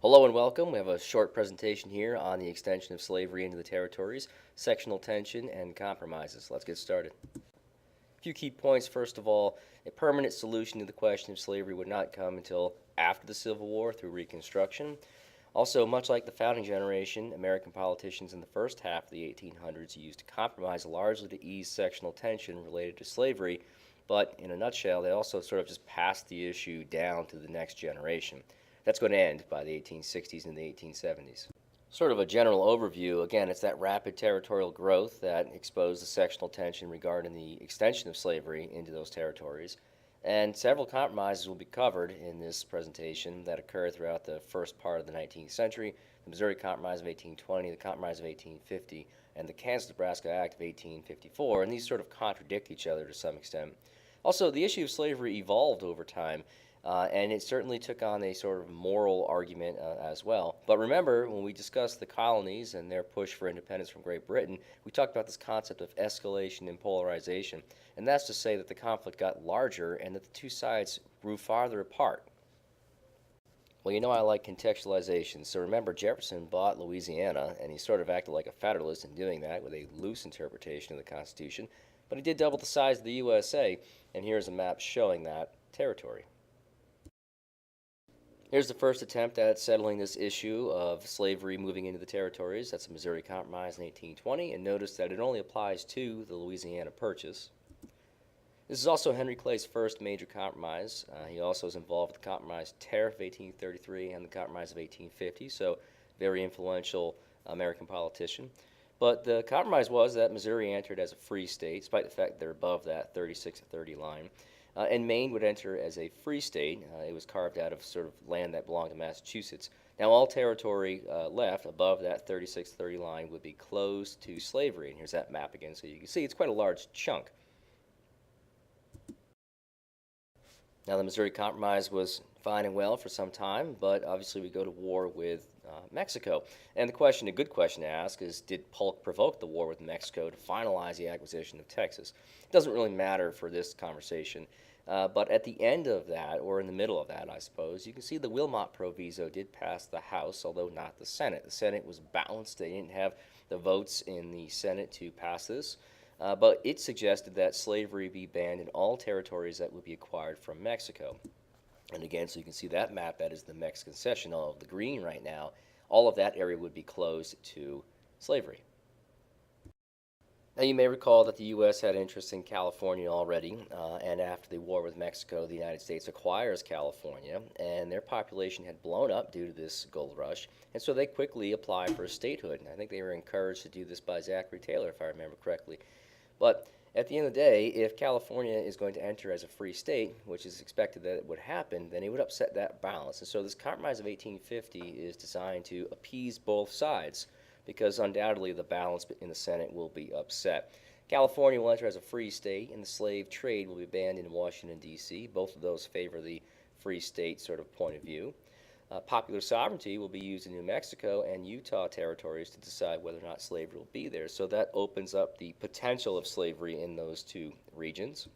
Hello and welcome. We have a short presentation here on the extension of slavery into the territories, sectional tension, and compromises. Let's get started. A few key points. First of all, a permanent solution to the question of slavery would not come until after the Civil War through Reconstruction. Also, much like the founding generation, American politicians in the first half of the 1800s used a compromise largely to ease sectional tension related to slavery, but in a nutshell, they also sort of just passed the issue down to the next generation. That's going to end by the 1860s and the 1870s. Sort of a general overview, again, it's that rapid territorial growth that exposed the sectional tension regarding the extension of slavery into those territories. And several compromises will be covered in this presentation that occurred throughout the first part of the 19th century: the Missouri Compromise of 1820, the Compromise of 1850, and the Kansas-Nebraska Act of 1854, and these sort of contradict each other to some extent. Also, the issue of slavery evolved over time, and it certainly took on a sort of moral argument as well. But remember, when we discussed the colonies and their push for independence from Great Britain, we talked about this concept of escalation and polarization. And that's to say that the conflict got larger and that the two sides grew farther apart. Well, you know I like contextualization, so remember Jefferson bought Louisiana, and he sort of acted like a Federalist in doing that with a loose interpretation of the Constitution, but he did double the size of the USA, and here's a map showing that territory. Here's the first attempt at settling this issue of slavery moving into the territories. That's the Missouri Compromise in 1820, and notice that it only applies to the Louisiana Purchase. This is also Henry Clay's first major compromise. He also is involved with the Compromise Tariff of 1833 and the Compromise of 1850, so very influential American politician. But the compromise was that Missouri entered as a free state, despite the fact they're above that 36-30 line. And Maine would enter as a free state. It was carved out of sort of land that belonged to Massachusetts. Now, all territory left above that 36-30 line would be closed to slavery. And here's that map again, so you can see it's quite a large chunk. Now, the Missouri Compromise was fine and well for some time, but obviously we go to war with Mexico. And the question, a good question to ask, is did Polk provoke the war with Mexico to finalize the acquisition of Texas? It doesn't really matter for this conversation. But at the end of that, or in the middle of that, I suppose, you can see the Wilmot Proviso did pass the House, although not the Senate. The Senate was balanced. They didn't have the votes in the Senate to pass this. But it suggested that slavery be banned in all territories that would be acquired from Mexico. And again, so you can see that map, that is the Mexican Cession, all of the green right now. All of that area would be closed to slavery. Now, you may recall that the U.S. had interest in California already, and after the war with Mexico, the United States acquires California, and their population had blown up due to this gold rush, and so they quickly applied for statehood. And I think they were encouraged to do this by Zachary Taylor, if I remember correctly. But at the end of the day, if California is going to enter as a free state, which is expected that it would happen, then it would upset that balance. And so this Compromise of 1850 is designed to appease both sides, because undoubtedly the balance in the Senate will be upset. California will enter as a free state, and the slave trade will be banned in Washington, D.C. Both of those favor the free state sort of point of view. Popular sovereignty will be used in New Mexico and Utah territories to decide whether or not slavery will be there. So that opens up the potential of slavery in those two regions.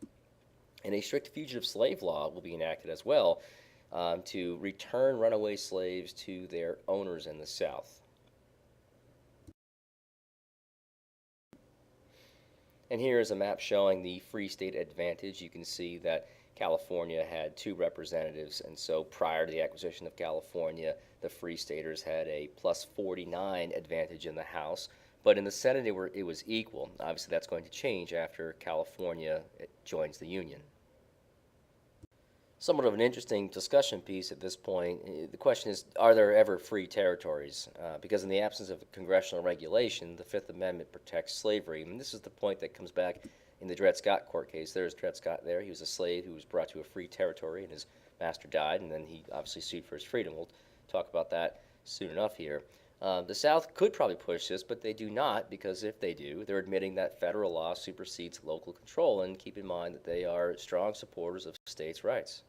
And a strict fugitive slave law will be enacted as well to return runaway slaves to their owners in the South. And here is a map showing the free state advantage. You can see that California had 2 representatives, and so prior to the acquisition of California, the Free Staters had a plus 49 advantage in the House, but in the Senate it was equal. Obviously, that's going to change after California joins the Union. Somewhat of an interesting discussion piece at this point. The question is, are there ever free territories? Because in the absence of congressional regulation, the Fifth Amendment protects slavery, and this is the point that comes back in the Dred Scott court case. There's Dred Scott there. He was a slave who was brought to a free territory, and his master died, and then he obviously sued for his freedom. We'll talk about that soon enough here. The South could probably push this, but they do not, because if they do, they're admitting that federal law supersedes local control, and keep in mind that they are strong supporters of states' rights.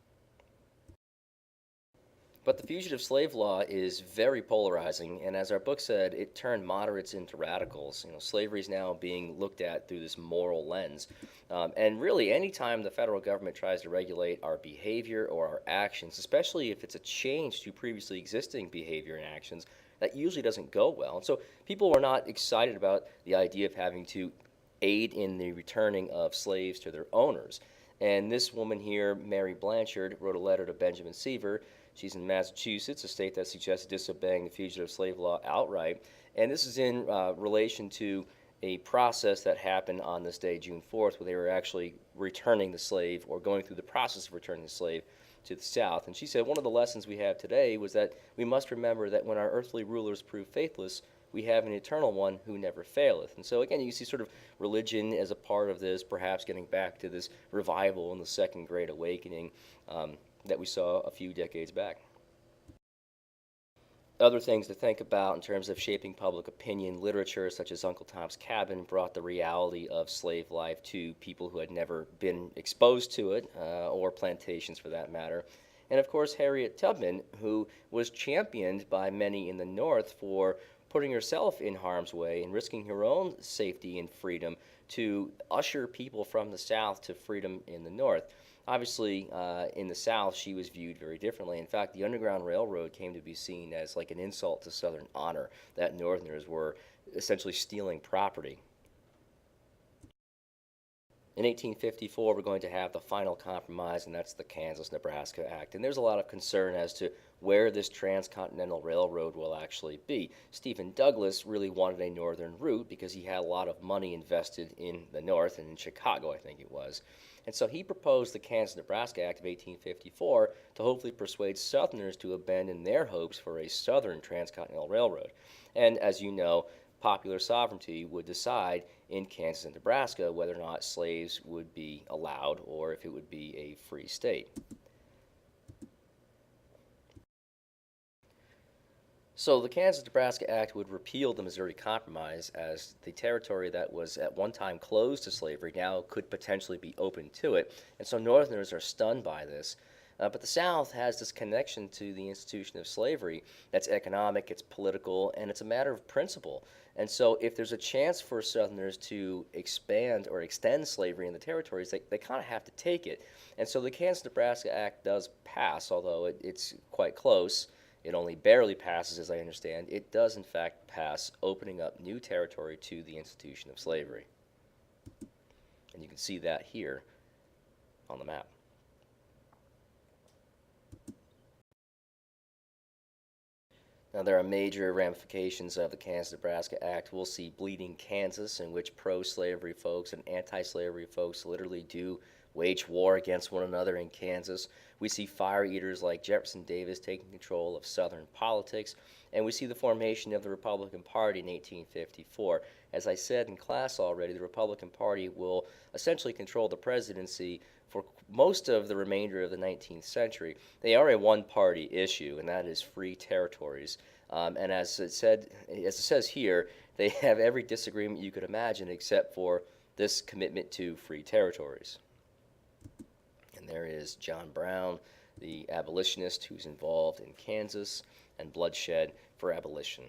But the Fugitive Slave Law is very polarizing, and as our book said, it turned moderates into radicals. Slavery is now being looked at through this moral lens. And really, anytime the federal government tries to regulate our behavior or our actions, especially if it's a change to previously existing behavior and actions, that usually doesn't go well. And so people were not excited about the idea of having to aid in the returning of slaves to their owners. And this woman here, Mary Blanchard, wrote a letter to Benjamin Seaver. She's in Massachusetts, a state that suggests disobeying the Fugitive Slave Law outright. And this is in relation to a process that happened on this day, June 4th, where they were actually returning the slave or going through the process of returning the slave to the South. And she said one of the lessons we have today was that we must remember that when our earthly rulers prove faithless, we have an eternal one who never faileth. And so again, you see sort of religion as a part of this, perhaps getting back to this revival in the Second Great Awakening that we saw a few decades back. Other things to think about in terms of shaping public opinion, literature such as Uncle Tom's Cabin brought the reality of slave life to people who had never been exposed to it, or plantations for that matter. And of course, Harriet Tubman, who was championed by many in the North for putting herself in harm's way and risking her own safety and freedom to usher people from the South to freedom in the North. Obviously, in the South, she was viewed very differently. In fact, the Underground Railroad came to be seen as like an insult to Southern honor, that Northerners were essentially stealing property. In 1854, we're going to have the final compromise, and that's the Kansas-Nebraska Act. And there's a lot of concern as to where this transcontinental railroad will actually be. Stephen Douglas really wanted a northern route because he had a lot of money invested in the North and in Chicago, I think it was. And so he proposed the Kansas-Nebraska Act of 1854 to hopefully persuade Southerners to abandon their hopes for a southern transcontinental railroad. And as you know, popular sovereignty would decide in Kansas and Nebraska whether or not slaves would be allowed or if it would be a free state. So the Kansas-Nebraska Act would repeal the Missouri Compromise, as the territory that was at one time closed to slavery now could potentially be open to it. And so Northerners are stunned by this. But the South has this connection to the institution of slavery that's economic, it's political, and it's a matter of principle. And so if there's a chance for Southerners to expand or extend slavery in the territories, they kind of have to take it. And so the Kansas-Nebraska Act does pass, although it's quite close. It only barely passes, as I understand. It does, in fact, pass, opening up new territory to the institution of slavery. And you can see that here on the map. Now, there are major ramifications of the Kansas-Nebraska Act. We'll see Bleeding Kansas, in which pro-slavery folks and anti-slavery folks literally do wage war against one another in Kansas. We see fire eaters like Jefferson Davis taking control of Southern politics, and we see the formation of the Republican Party in 1854. As I said in class already, the Republican Party will essentially control the presidency for most of the remainder of the 19th century. They are a one-party issue, and that is free territories. And as it says here, they have every disagreement you could imagine except for this commitment to free territories. And there is John Brown, the abolitionist who's involved in Kansas and bloodshed for abolition.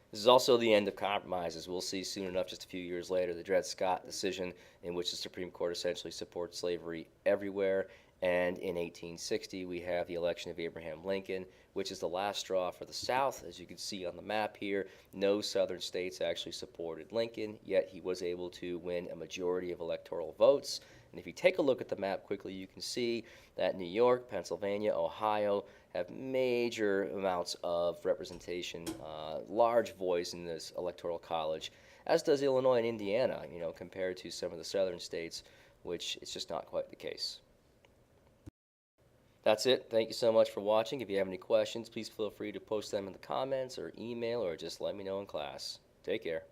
This is also the end of compromises. We'll see soon enough, just a few years later, the Dred Scott decision in which the Supreme Court essentially supports slavery everywhere. And in 1860, we have the election of Abraham Lincoln, which is the last straw for the South. As you can see on the map here, no southern states actually supported Lincoln, yet he was able to win a majority of electoral votes. And if you take a look at the map quickly, you can see that New York, Pennsylvania, Ohio have major amounts of representation, large voice in this electoral college, as does Illinois and Indiana, compared to some of the southern states, which it's just not quite the case. That's it. Thank you so much for watching. If you have any questions, please feel free to post them in the comments or email or just let me know in class. Take care.